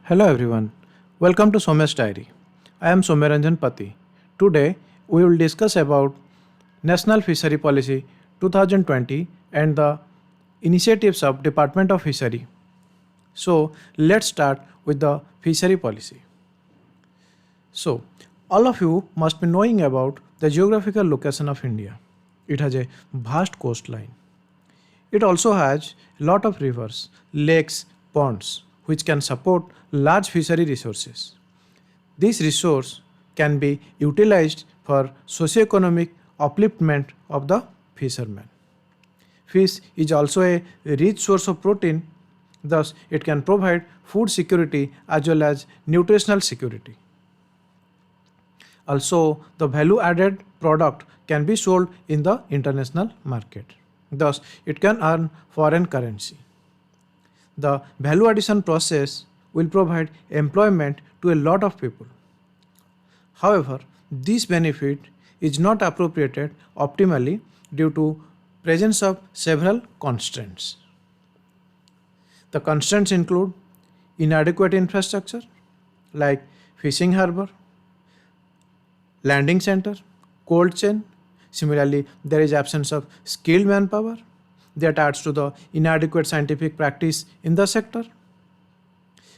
Hello everyone, welcome to Somesh Diary. I am Someranjan Pati. Today we will discuss about National Fishery Policy 2020 and the initiatives of Department of Fishery. So let's start with the fishery policy. So all of you must be knowing about the geographical location of India. It has a vast coastline. It also has a lot of rivers, lakes, ponds, which can support large fishery resources. This resource can be utilized for socio-economic upliftment of the fishermen. Fish is also a rich source of protein, thus it can provide food security as well as nutritional security. Also, the value added product can be sold in the international market. Thus, it can earn foreign currency. The value addition process will provide employment to a lot of people. However, this benefit is not appropriated optimally due to presence of several constraints. The constraints include inadequate infrastructure like fishing harbor, landing center, cold chain. Similarly, there is absence of skilled manpower that adds to the inadequate scientific practice in the sector.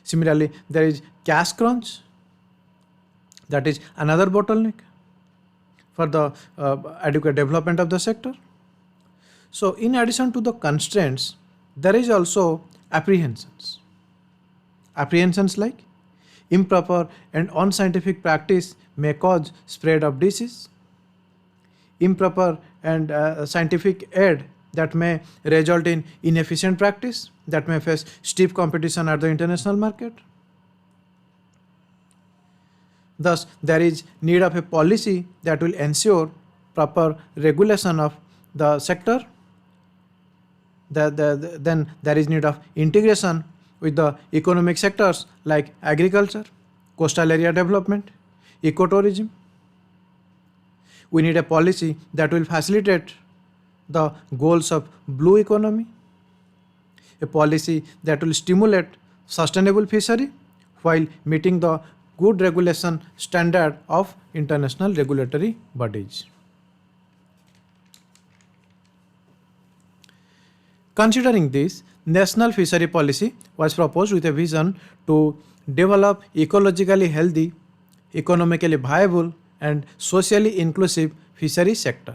Similarly, there is cash crunch, that is another bottleneck for the adequate development of the sector. So, in addition to the constraints, there is also apprehensions. Apprehensions like improper and unscientific practice may cause spread of disease, improper and scientific aid that may result in inefficient practice that may face stiff competition at the international market. Thus, there is need of a policy that will ensure proper regulation of the sector. Then there is need of integration with the economic sectors like agriculture, coastal area development, ecotourism. We need a policy that will facilitate the goals of blue economy, a policy that will stimulate sustainable fishery while meeting the good regulation standard of international regulatory bodies. Considering this, national fishery policy was proposed with a vision to develop ecologically healthy, economically viable and socially inclusive fishery sector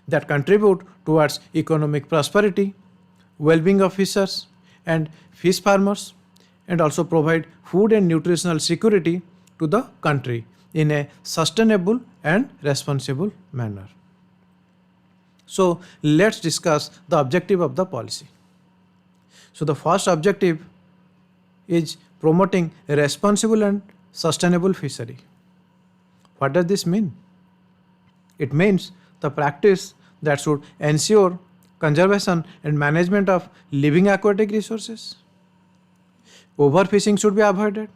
that contribute towards economic prosperity, well-being of fishers and fish farmers, and also provide food and nutritional security to the country in a sustainable and responsible manner. So let's discuss the objective of the policy. So the first objective is promoting a responsible and sustainable fishery. What does this mean? It means the practice that should ensure conservation and management of living aquatic resources. Overfishing should be avoided.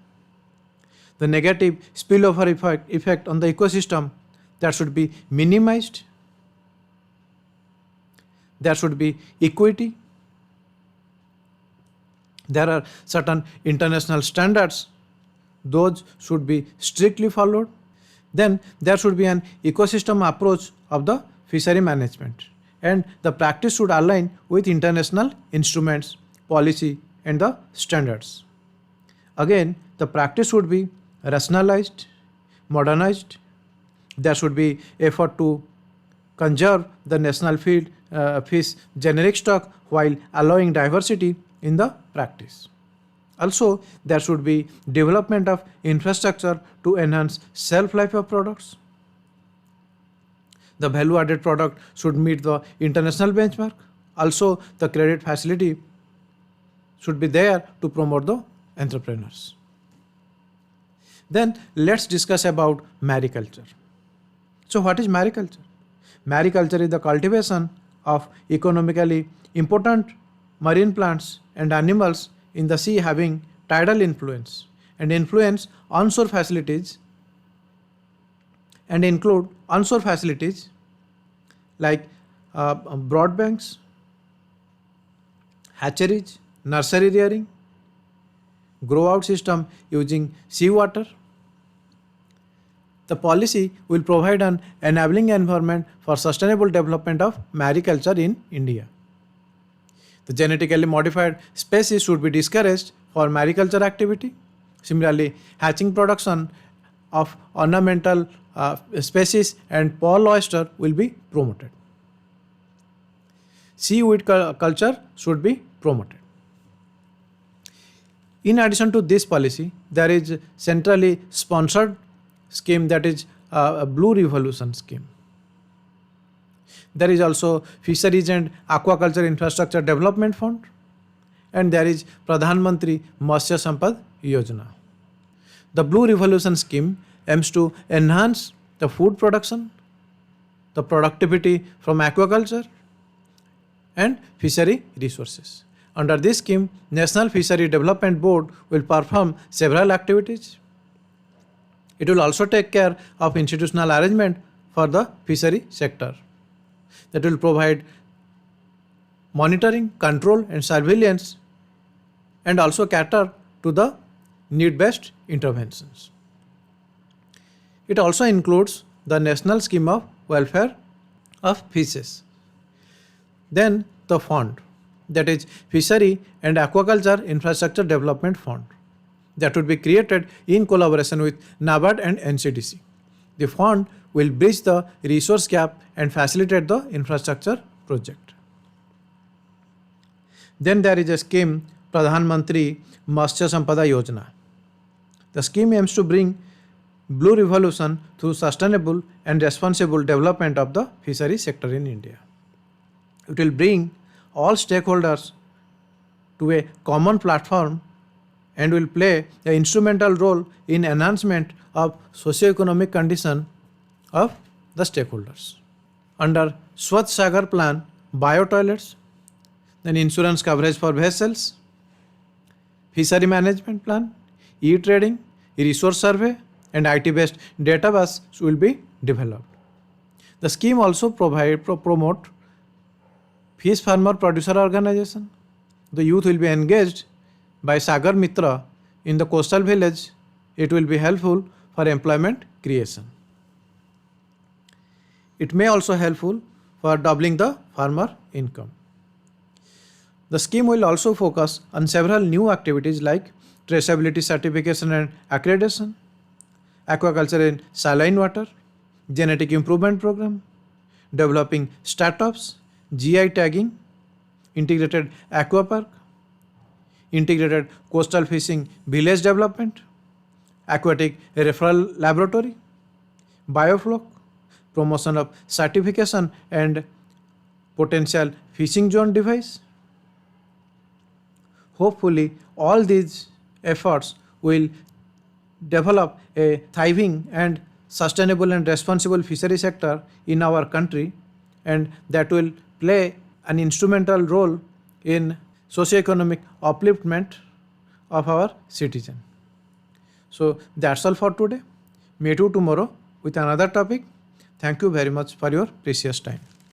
The negative spillover effect on the ecosystem that should be minimized. There should be equity. There are certain international standards, those should be strictly followed. Then there should be an ecosystem approach of the fishery management, and the practice should align with international instruments, policy and the standards. Again, the practice should be rationalized, modernized. There should be effort to conserve the national fish generic stock while allowing diversity in the practice. Also, there should be development of infrastructure to enhance shelf life of products. The value added product should meet the international benchmark. Also, the credit facility should be there to promote the entrepreneurs. Then let's discuss about mariculture. So what is mariculture? Mariculture is the cultivation of economically important marine plants and animals in the sea having tidal influence and influence onshore facilities and include onshore facilities like broad banks, hatcheries, nursery rearing, grow out system using seawater. The policy will provide an enabling environment for sustainable development of mariculture in India. The genetically modified species should be discouraged for mariculture activity. Similarly, hatching production of ornamental species and pearl oyster will be promoted. Seaweed culture should be promoted. In addition to this policy, there is centrally sponsored scheme, that is a Blue Revolution scheme. There is also Fisheries and Aquaculture Infrastructure Development Fund, and there is Pradhan Mantri Matsya Sampad Yojana. The Blue Revolution scheme aims to enhance the food production, the productivity from aquaculture, and fishery resources. Under this scheme, National Fishery Development Board will perform several activities. It will also take care of institutional arrangement for the fishery sector, that will provide monitoring, control and surveillance, and also cater to the need-based interventions. It also includes the National Scheme of Welfare of Fishes. Then the fund, that is Fishery and Aquaculture Infrastructure Development Fund, that would be created in collaboration with NABARD and NCDC. The fund will bridge the resource gap and facilitate the infrastructure project. Then there is a scheme, Pradhan Mantri Matsya Sampada Yojana. The scheme aims to bring Blue Revolution through sustainable and responsible development of the fishery sector in India. It will bring all stakeholders to a common platform and will play an instrumental role in enhancement of socio-economic condition of the stakeholders. Under Swachh Sagar plan, bio-toilets, then insurance coverage for vessels, fishery management plan, e-trading, resource survey, and IT-based database will be developed. The scheme also promote fish farmer producer organization. The youth will be engaged by Sagar Mitra in the coastal village. It will be helpful for employment creation. It may also helpful for doubling the farmer income. The scheme will also focus on several new activities like traceability certification and accreditation, aquaculture in saline water, genetic improvement program, developing startups, GI tagging, integrated aquapark, integrated coastal fishing village development, aquatic referral laboratory, biofloc, promotion of certification and potential fishing zone device. Hopefully, all these efforts will develop a thriving and sustainable and responsible fishery sector in our country, and that will play an instrumental role in socio-economic upliftment of our citizen. So that's all for today. Meet you tomorrow with another topic. Thank you very much for your precious time.